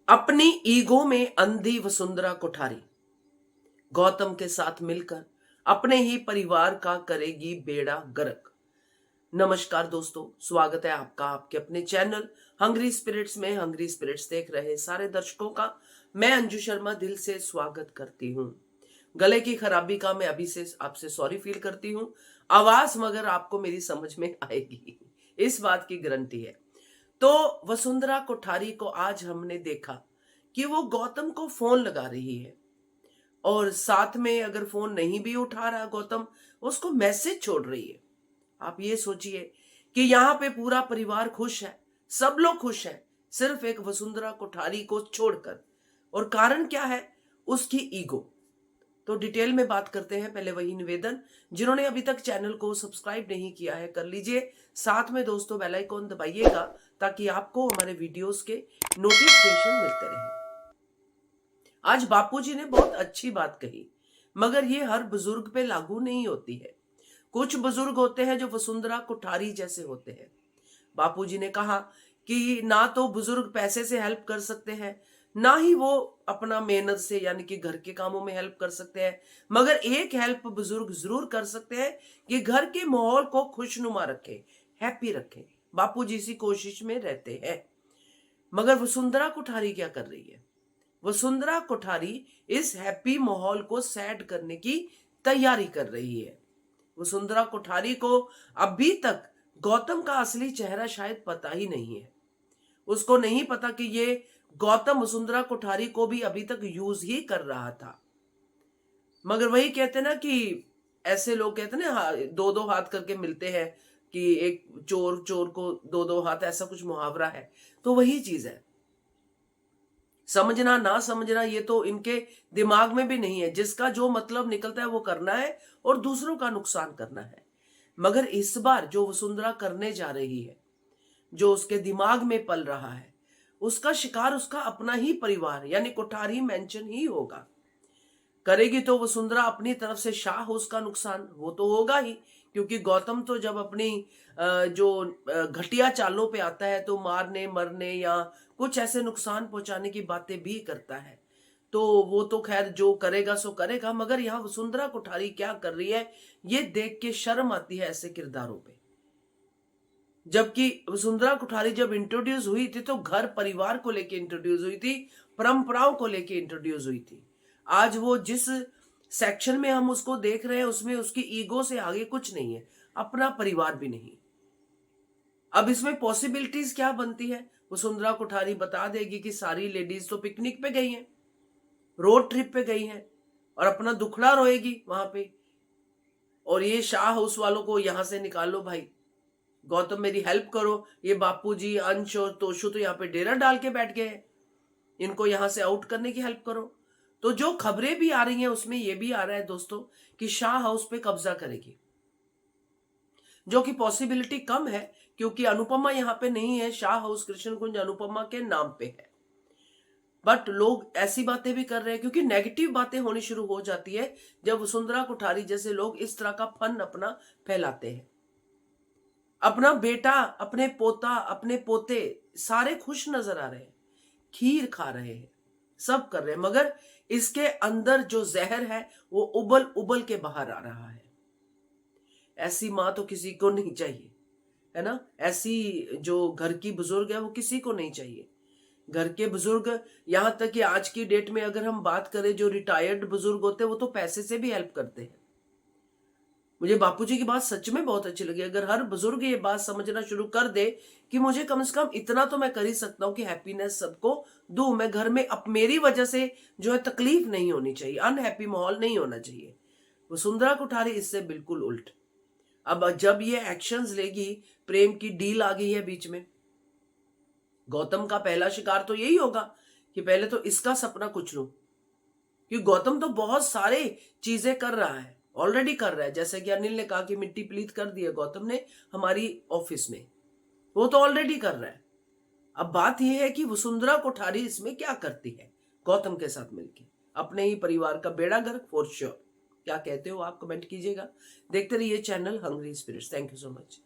अपनी ईगो में अंधी वसुंधरा कोठारी गौतम के साथ मिलकर अपने ही परिवार का करेगी बेड़ा गर्क। नमस्कार दोस्तों, स्वागत है आपका आपके अपने चैनल हंग्री स्पिरिट्स में। हंग्री स्पिरिट्स देख रहे सारे दर्शकों का मैं अंजू शर्मा दिल से स्वागत करती हूँ। गले की खराबी का मैं अभी से आपसे सॉरी फील करती हूँ। आवाज मगर आपको मेरी समझ में आएगी, इस बात की गारंटी है। तो वसुंधरा कोठारी को आज हमने देखा कि वो गौतम को फोन लगा रही है और साथ में अगर फोन नहीं भी उठा रहा गौतम, उसको मैसेज छोड़ रही है। आप ये सोचिए कि यहाँ पे पूरा परिवार खुश है, सब लोग खुश हैं, सिर्फ एक वसुंधरा कोठारी को छोड़कर। और कारण क्या है? उसकी ईगो। तो डिटेल में बात करते हैं। पहले वही निवेदन, जिन्होंने अभी तक चैनल को सब्सक्राइब नहीं किया है कर लीजिए, साथ में दोस्तों बेल आइकॉन दबाइएगा ताकि आपको हमारे वीडियोस के नोटिफिकेशन मिलते रहे। आज बापूजी ने बहुत अच्छी बात कही, मगर ये हर बुजुर्ग पे लागू नहीं होती है। कुछ बुजुर्ग होते हैं जो वसुंधरा कोठारी जैसे होते हैं। बापूजी ने कहा कि ना तो बुजुर्ग पैसे से हेल्प कर सकते हैं, ना ही वो अपना मेहनत से यानी कि घर के कामों में हेल्प कर सकते हैं, मगर एक हेल्प बुजुर्ग जरूर कर सकते हैं कि घर के माहौल को खुशनुमा रखें, हैप्पी रखें। बापूजी इसी कोशिश में रहते हैं। मगर वसुंधरा कोठारी क्या कर रही है? वसुंधरा कोठारी इस हैप्पी माहौल को सैड करने की तैयारी कर रही है। वसुंधरा कोठारी को अभी तक गौतम का असली चेहरा शायद पता ही नहीं है। उसको नहीं पता कि ये गौतम वसुंधरा कोठारी को भी अभी तक यूज ही कर रहा था। मगर वही कहते ना कि ऐसे लोग कहते ना, दो दो हाथ करके मिलते हैं कि एक चोर चोर को दो दो हाथ, ऐसा कुछ मुहावरा है। तो वही चीज है। समझना ना समझना ये तो इनके दिमाग में भी नहीं है। जिसका जो मतलब निकलता है वो करना है और दूसरों का नुकसान करना है। मगर इस बार जो वसुंधरा करने जा रही है, जो उसके दिमाग में पल रहा है, उसका शिकार उसका अपना ही परिवार यानी कोठारी मेंशन ही होगा। करेगी तो वसुंधरा अपनी तरफ से शाह, उसका नुकसान वो तो होगा ही, क्योंकि गौतम तो जब अपनी जो घटिया चालों पे आता है तो मारने मरने या कुछ ऐसे नुकसान पहुंचाने की बातें भी करता है। तो वो तो खैर जो करेगा सो करेगा। मगर यहाँ वसुंधरा कोठारी क्या कर रही है, ये देख के शर्म आती है ऐसे किरदारों पे। जबकि वसुंधरा कोठारी जब इंट्रोड्यूस हुई थी तो घर परिवार को लेके इंट्रोड्यूस हुई थी, परंपराओं को लेके इंट्रोड्यूस हुई थी। आज वो जिस सेक्शन में हम उसको देख रहे हैं उसमें उसकी ईगो से आगे कुछ नहीं है, अपना परिवार भी नहीं। अब इसमें पॉसिबिलिटीज क्या बनती है? वसुंधरा कोठारी बता देगी कि सारी लेडीज तो पिकनिक पे गई हैं, रोड ट्रिप पे गई हैं और अपना दुखड़ा रोएगी वहां पे, और ये शाह हाउस वालों को यहां से निकालो भाई, गौतम मेरी हेल्प करो। ये बापूजी, अंश और तोशु तो यहाँ पे डेरा डाल के बैठ गए हैं, इनको यहां से आउट करने की हेल्प करो। तो जो खबरें भी आ रही हैं उसमें ये भी आ रहा है दोस्तों कि शाह हाउस पे कब्जा करेगी, जो कि पॉसिबिलिटी कम है क्योंकि अनुपमा यहाँ पे नहीं है। शाह हाउस कृष्ण कुंज अनुपमा के नाम पे है। बट लोग ऐसी बातें भी कर रहे हैं क्योंकि नेगेटिव बातें होनी शुरू हो जाती है जब वसुंधरा कोठारी जैसे लोग इस तरह का फन अपना फैलाते हैं। अपना बेटा, अपने पोता, अपने पोते सारे खुश नजर आ रहे हैं, खीर खा रहे हैं, सब कर रहे हैं, मगर इसके अंदर जो जहर है वो उबल उबल के बाहर आ रहा है। ऐसी माँ तो किसी को नहीं चाहिए, है ना? ऐसी जो घर की बुजुर्ग है वो किसी को नहीं चाहिए। घर के बुजुर्ग, यहां तक कि आज की डेट में अगर हम बात करें, जो रिटायर्ड बुजुर्ग होते हैं वो तो पैसे से भी हेल्प करते हैं। मुझे बापूजी की बात सच में बहुत अच्छी लगी। अगर हर बुजुर्ग ये बात समझना शुरू कर दे कि मुझे कम से कम इतना तो मैं कर ही सकता हूं कि हैप्पीनेस सबको दूं, मैं घर में अब मेरी वजह से जो है तकलीफ नहीं होनी चाहिए, अनहैप्पी माहौल नहीं होना चाहिए। वसुंधरा कोठारी इससे बिल्कुल उल्ट। अब जब ये एक्शंस लेगी, प्रेम की डील आ गई है बीच में, गौतम का पहला शिकार तो यही होगा कि पहले तो इसका सपना कुछ लूं, कि गौतम तो बहुत सारे चीजें कर रहा है, ऑलरेडी कर रहा है। जैसे कि अनिल ने कहा कि मिट्टी प्लीत कर दी है गौतम ने हमारी ऑफिस में, वो तो ऑलरेडी कर रहा है। अब बात यह है कि वसुंधरा कोठारी इसमें क्या करती है गौतम के साथ मिलकर, अपने ही परिवार का बेड़ा गर्क फॉर श्योर। क्या कहते हो आप? कमेंट कीजिएगा। देखते रहिए channel hungry spirits. Thank you so much.